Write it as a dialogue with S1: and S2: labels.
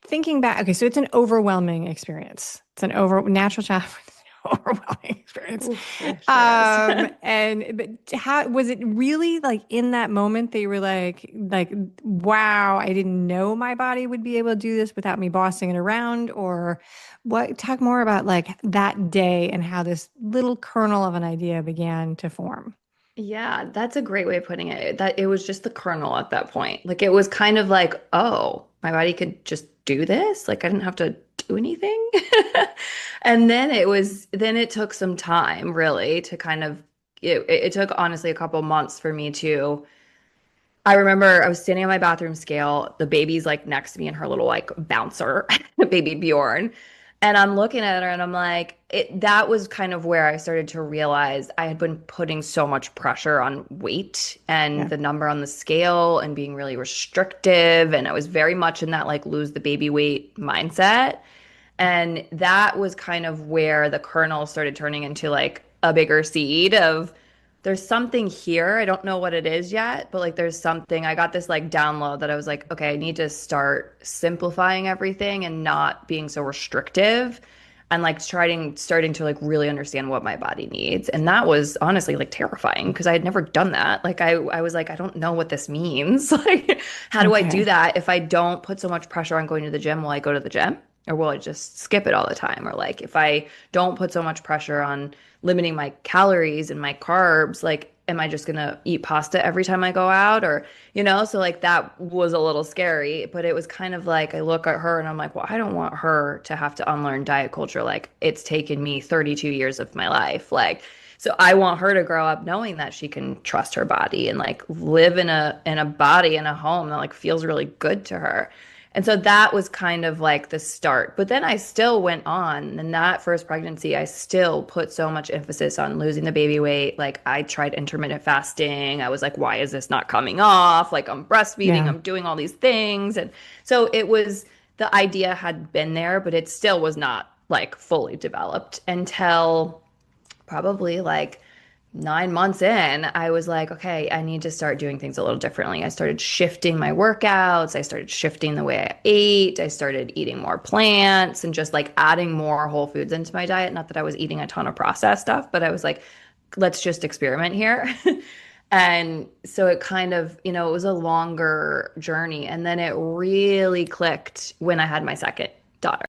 S1: thinking back, okay, so it's an overwhelming experience. It's an natural child overwhelming experience.
S2: Oof, it sure is.
S1: And but how was it really like in that moment that you were like, wow, I didn't know my body would be able to do this without me bossing it around, or what? Talk more about like that day and how this little kernel of an idea began to form.
S2: Yeah, that's a great way of putting it. That it was just the kernel at that point. Like it was kind of like, oh, my body could just do this. Like I didn't have to do anything. And then it took some time really to kind of, it took honestly a couple months for me to, I remember I was standing on my bathroom scale, the baby's like next to me in her little like bouncer, baby Bjorn. And I'm looking at her and I'm like, that was kind of where I started to realize I had been putting so much pressure on weight and
S1: Yeah.
S2: the number on the scale and being really restrictive. And I was very much in that like lose the baby weight mindset. And that was kind of where the kernel started turning into like a bigger seed of there's something here. I don't know what it is yet, but like there's something. I got this like download that I was like, okay, I need to start simplifying everything and not being so restrictive and like starting to like really understand what my body needs. And that was honestly like terrifying because I had never done that. Like I was like, I don't know what this means. Like, how do I do
S1: Okay.
S2: that if I don't put so much pressure on going to the gym? Will I go to the gym? Or will I just skip it all the time? Or like if I don't put so much pressure on limiting my calories and my carbs, like am I just gonna eat pasta every time I go out? Or, so like that was a little scary, but it was kind of like I look at her and I'm like, well, I don't want her to have to unlearn diet culture. Like it's taken me 32 years of my life. Like, so I want her to grow up knowing that she can trust her body and like live in a body in a home that like feels really good to her. And so that was kind of like the start. But then I still went on. In that first pregnancy, I still put so much emphasis on losing the baby weight. Like I tried intermittent fasting. I was like, why is this not coming off? Like I'm breastfeeding,
S1: Yeah.
S2: I'm doing all these things. And so it was the idea had been there, but it still was not like fully developed until probably like 9 months in, I was like, okay, I need to start doing things a little differently. I started shifting my workouts. I started shifting the way I ate. I started eating more plants and just like adding more whole foods into my diet. Not that I was eating a ton of processed stuff, but I was like, let's just experiment here. And so it kind of, it was a longer journey. And then it really clicked when I had my second daughter.